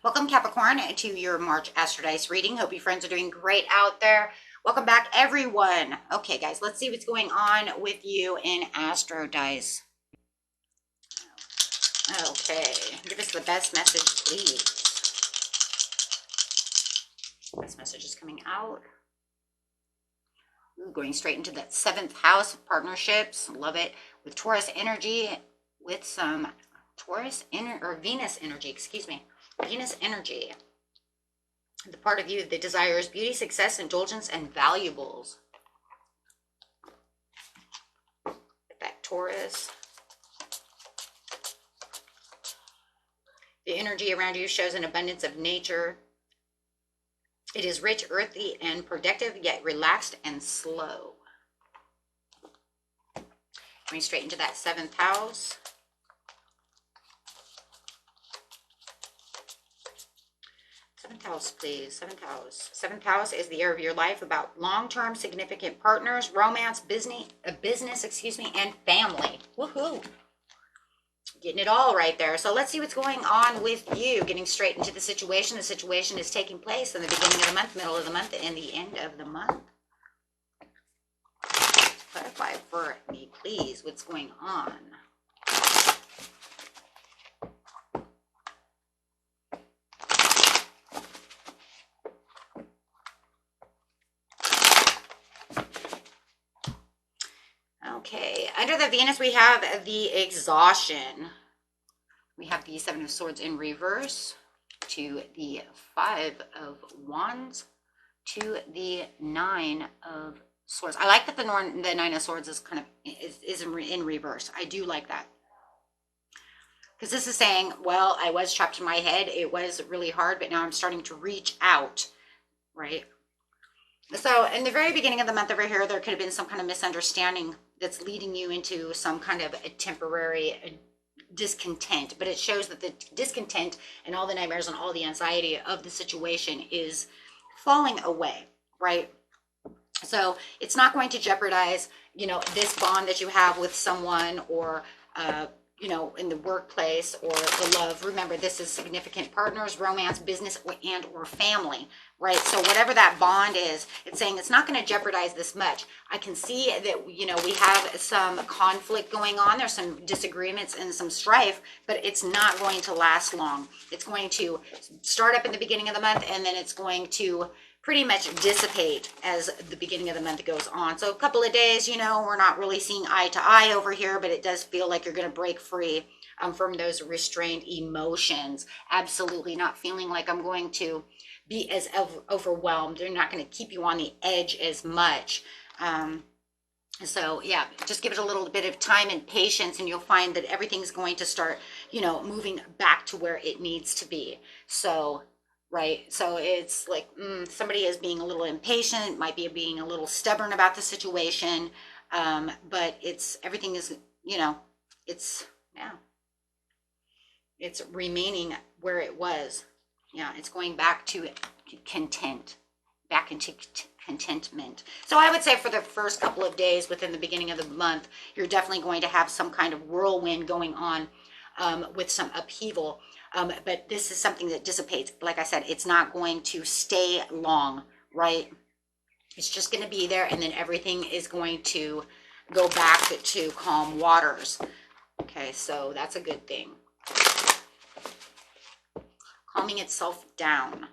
Welcome, Capricorn, to your March Astro Dice reading. Hope you friends are doing great out there. Welcome back, everyone. Okay, guys, let's see what's going on with you in Astro Dice. Okay, give us the best message, please. Best message is coming out. Ooh, going straight into that 7th house of partnerships. Love it. With Taurus energy, with some Venus energy, excuse me. Venus energy. The part of you that desires beauty, success, indulgence, and valuables. With that Taurus. The energy around you shows an abundance of nature. It is rich, earthy, and productive, yet relaxed and slow. Going straight into that 7th house. Seventh house, please. 7th house. 7th house is the area of your life about long-term significant partners, romance, business, and family. Woohoo! Getting it all right there. So let's see what's going on with you. Getting straight into the situation. The situation is taking place in the beginning of the month, middle of the month, and the end of the month. Clarify for me, please, what's going on. Okay, under the Venus, we have the exhaustion. We have the 7 of Swords in reverse to the 5 of Wands to the 9 of Swords. I like that the 9 of Swords is kind of is in reverse. I do like that. Because this is saying, well, I was trapped in my head. It was really hard, but now I'm starting to reach out, right? So in the very beginning of the month over here, there could have been some kind of misunderstanding that's leading you into some kind of a temporary discontent. But it shows that the discontent and all the nightmares and all the anxiety of the situation is falling away, right? So it's not going to jeopardize, this bond that you have with someone or, in the workplace or the love. Remember, this is significant partners, romance, business, and or family, right? So whatever that bond is, it's saying it's not going to jeopardize this much. I can see that, we have some conflict going on. There's some disagreements and some strife, but it's not going to last long. It's going to start up in the beginning of the month, and then it's going to pretty much dissipate as the beginning of the month goes on. So a couple of days, we're not really seeing eye to eye over here, but it does feel like you're going to break free from those restrained emotions. Absolutely not feeling like I'm going to be as overwhelmed. They're not going to keep you on the edge as much. So yeah, just give it a little bit of time and patience, and you'll find that everything's going to start, moving back to where it needs to be. So right, so it's like somebody is being a little impatient, might be being a little stubborn about the situation, but everything is, it's remaining where it was. Yeah, it's going back to back into contentment. So I would say for the first couple of days within the beginning of the month, you're definitely going to have some kind of whirlwind going on with some upheaval. But this is something that dissipates. Like I said, it's not going to stay long, right? It's just going to be there, and then everything is going to go back to calm waters. Okay, so that's a good thing. Calming itself down.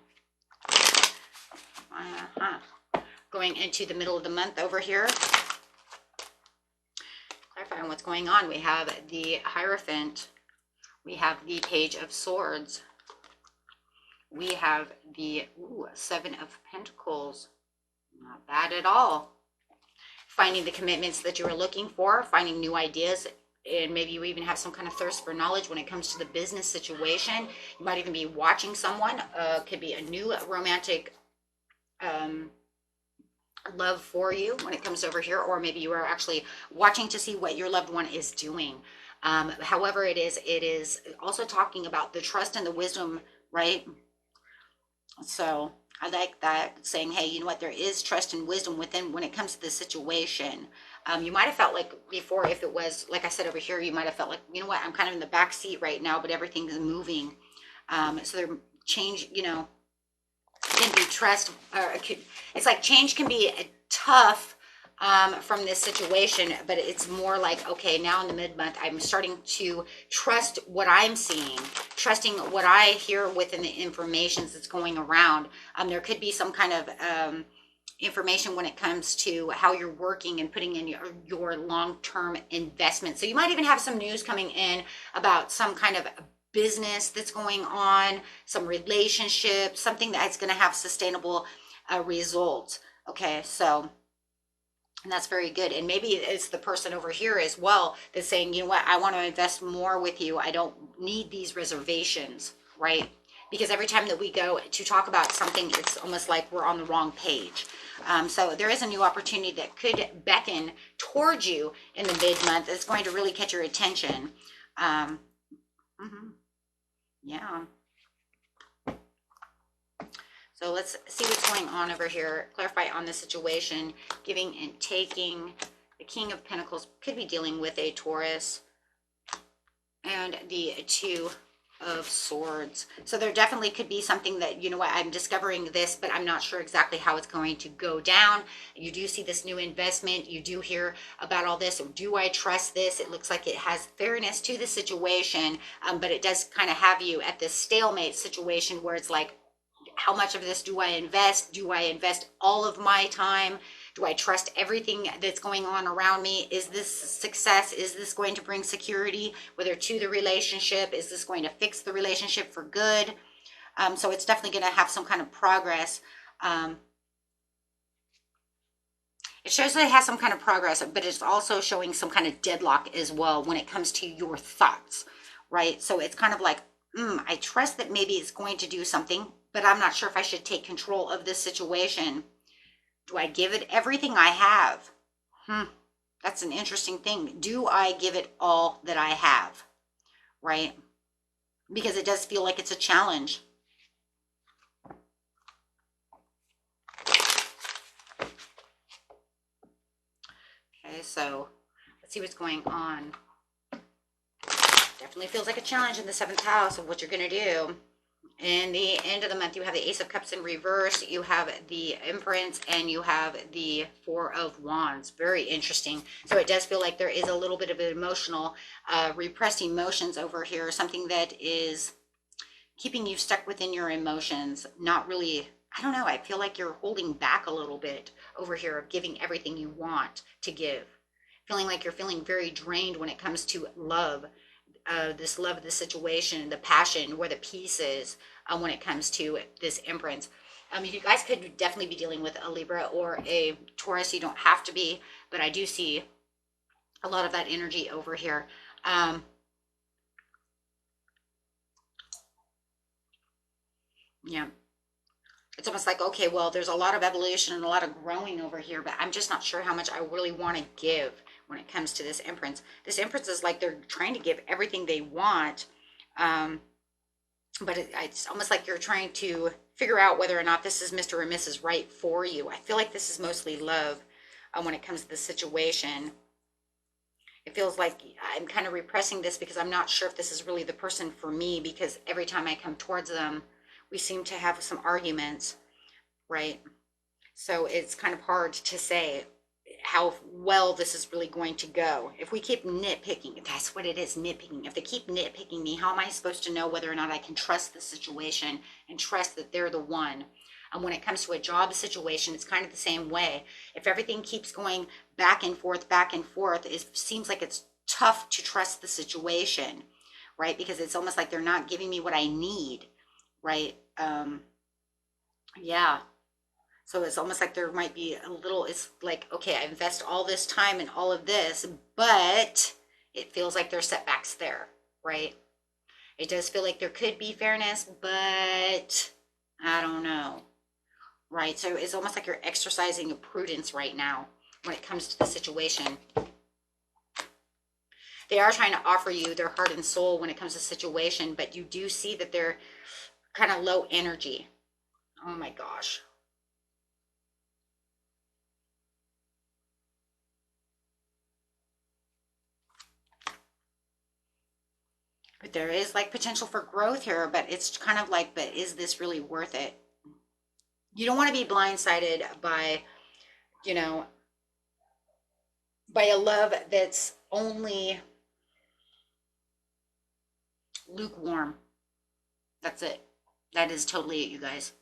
Going into the middle of the month over here. Clarifying what's going on. We have the Hierophant. We have the Page of Swords. We have the 7 of Pentacles. Not bad at all. Finding the commitments that you were looking for, finding new ideas, and maybe you even have some kind of thirst for knowledge when it comes to the business situation. You might even be watching someone. Could be a new romantic love for you when it comes over here, or maybe you are actually watching to see what your loved one is doing. However it is also talking about the trust and the wisdom, right? So I like that, saying, hey, you know what, there is trust and wisdom within when it comes to this situation. You might have felt like before, if it was, like I said over here, you might have felt like, you know what, I'm kind of in the back seat right now, but everything's moving. So there change, you know, can be trust, or it's like change can be tough from this situation, but it's more like, okay, now in the mid-month, I'm starting to trust what I'm seeing, trusting what I hear within the information that's going around. There could be some kind of information when it comes to how you're working and putting in your long-term investment. So you might even have some news coming in about some kind of business that's going on, some relationship, something that's going to have sustainable results. Okay, so and that's very good. And maybe it's the person over here as well that's saying, you know what, I want to invest more with you. I don't need these reservations, right? Because every time that we go to talk about something, it's almost like we're on the wrong page. So there is a new opportunity that could beckon towards you in the mid-month. It's going to really catch your attention. Yeah. So let's see what's going on over here. Clarify on the situation, giving and taking. The King of Pentacles could be dealing with a Taurus. And the Two of Swords. So there definitely could be something that, you know what, I'm discovering this, but I'm not sure exactly how it's going to go down. You do see this new investment. You do hear about all this. Do I trust this? It looks like it has fairness to the situation, but it does kind of have you at this stalemate situation where it's like, how much of this do I invest? Do I invest all of my time? Do I trust everything that's going on around me? Is this success? Is this going to bring security, whether to the relationship? Is this going to fix the relationship for good? So it's definitely going to have some kind of progress. It shows that it has some kind of progress, but it's also showing some kind of deadlock as well when it comes to your thoughts, right? So it's kind of like, I trust that maybe it's going to do something, but I'm not sure if I should take control of this situation. Do I give it everything I have? That's an interesting thing. Do I give it all that I have? Right? Because it does feel like it's a challenge. Okay, so let's see what's going on. Definitely feels like a challenge in the 7th house of what you're going to do. In the end of the month, you have the Ace of Cups in reverse, you have the Empress, and you have the Four of Wands. Very interesting. So it does feel like there is a little bit of an emotional, repressed emotions over here, something that is keeping you stuck within your emotions, not really, I don't know, I feel like you're holding back a little bit over here of giving everything you want to give. Feeling like you're feeling very drained when it comes to love. This love of the situation, the passion, where the peace is when it comes to this Empress. You guys could definitely be dealing with a Libra or a Taurus. You don't have to be, but I do see a lot of that energy over here. Yeah. It's almost like, okay, well, there's a lot of evolution and a lot of growing over here, but I'm just not sure how much I really want to give when it comes to this Empress. This Empress is like they're trying to give everything they want, but it's almost like you're trying to figure out whether or not this is Mr. or Mrs. Right for you. I feel like this is mostly love when it comes to the situation. It feels like I'm kind of repressing this because I'm not sure if this is really the person for me, because every time I come towards them, we seem to have some arguments, right? So it's kind of hard to say how well this is really going to go. If we keep nitpicking, that's what it is, nitpicking. If they keep nitpicking me, how am I supposed to know whether or not I can trust the situation and trust that they're the one? And when it comes to a job situation, it's kind of the same way. If everything keeps going back and forth, it seems like it's tough to trust the situation, right? Because it's almost like they're not giving me what I need, right? Yeah. So it's almost like there might be a little, it's like, okay, I invest all this time in all of this, but it feels like there's setbacks there, right? It does feel like there could be fairness, but I don't know, right? So it's almost like you're exercising prudence right now when it comes to the situation. They are trying to offer you their heart and soul when it comes to situation, but you do see that they're kind of low energy. Oh my gosh. But there is like potential for growth here, but it's kind of like, but is this really worth it? You don't want to be blindsided by, you know, by a love that's only lukewarm. That's it. That is totally it, you guys.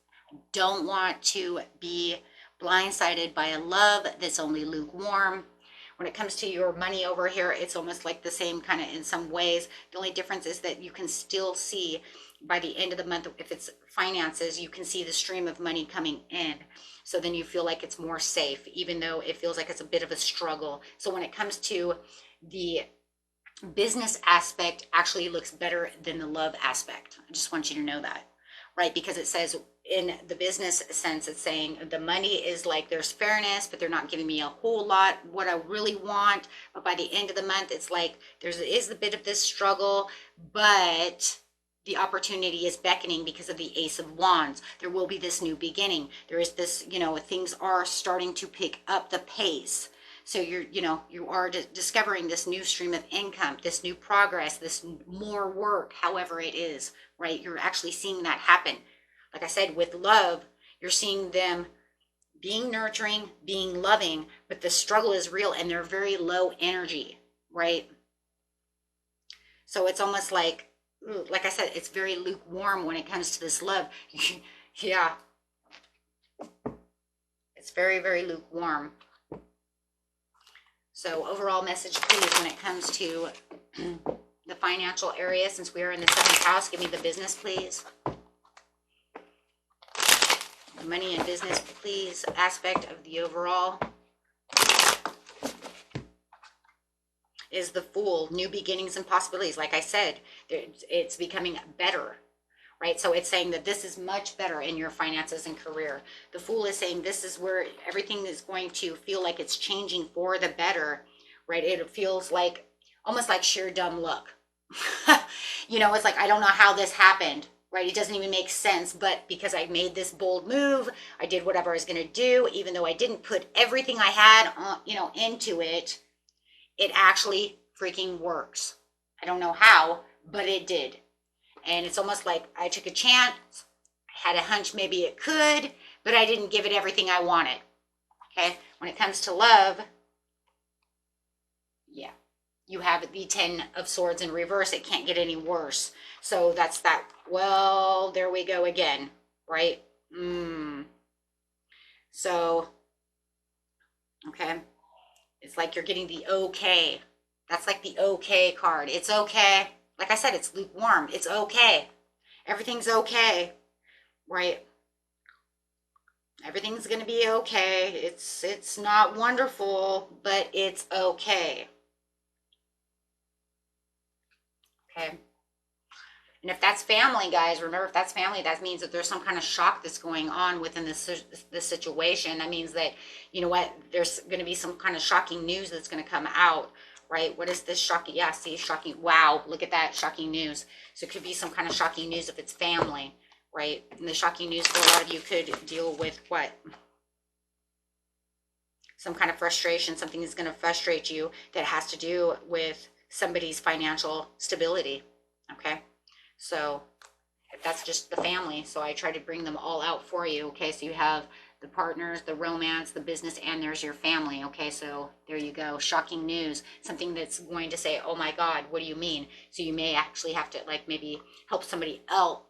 Don't want to be blindsided by a love that's only lukewarm. When it comes to your money over here, it's almost like the same kind of in some ways. The only difference is that you can still see by the end of the month, if it's finances, you can see the stream of money coming in. So then you feel like it's more safe, even though it feels like it's a bit of a struggle. So when it comes to the business aspect, actually looks better than the love aspect. I just want you to know that, right? Because it says in the business sense, it's saying the money is like there's fairness, but they're not giving me a whole lot what I really want. But by the end of the month, it's like there is a bit of this struggle, but the opportunity is beckoning because of the Ace of Wands. There will be this new beginning. There is this, things are starting to pick up the pace. So you are discovering this new stream of income, this new progress, this more work, however it is, right? You're actually seeing that happen. Like I said, with love, you're seeing them being nurturing, being loving, but the struggle is real and they're very low energy, right? So it's almost like I said, it's very lukewarm when it comes to this love. Yeah. It's very, very lukewarm. So overall message, please, when it comes to the financial area, since we are in the 7th house, give me the business, please. The money and business, please, aspect of the overall is the Fool, new beginnings and possibilities. Like I said, it's becoming better, right? So it's saying that this is much better in your finances and career. The Fool is saying this is where everything is going to feel like it's changing for the better, right? It feels like almost like sheer dumb luck. It's like, I don't know how this happened, right? It doesn't even make sense, but because I made this bold move, I did whatever I was going to do, even though I didn't put everything I had, into it, it actually freaking works. I don't know how, but it did. And it's almost like I took a chance. I had a hunch maybe it could, but I didn't give it everything I wanted. Okay? When it comes to love, yeah, you have the 10 of Swords in reverse. It can't get any worse. So that's that. Well, there we go again, right? So, okay. It's like you're getting the okay. That's like the okay card. It's okay. Like I said, it's lukewarm. It's okay. Everything's okay, right? Everything's going to be okay. It's not wonderful, but it's okay. Okay. And if that's family, guys, remember, if that's family, that means that there's some kind of shock that's going on within this situation. That means that, you know what, there's going to be some kind of shocking news that's going to come out, right? What is this shocking? Yeah, see, shocking. Wow, look at that, shocking news. So it could be some kind of shocking news if it's family, right? And the shocking news for a lot of you could deal with what? Some kind of frustration. Something is going to frustrate you that has to do with somebody's financial stability, okay? So if that's just the family, so I try to bring them all out for you, okay? So you have the partners, the romance, the business, and there's your family, okay? So there you go. Shocking news. Something that's going to say, oh my God, what do you mean? So you may actually have to like maybe help somebody else,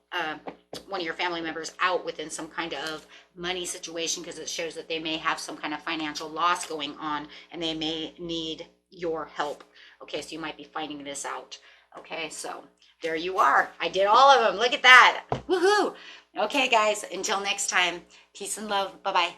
one of your family members out within some kind of money situation, because it shows that they may have some kind of financial loss going on and they may need your help. Okay, so you might be finding this out. Okay, so there you are. I did all of them. Look at that. Woohoo. Okay, guys, until next time, peace and love. Bye-bye.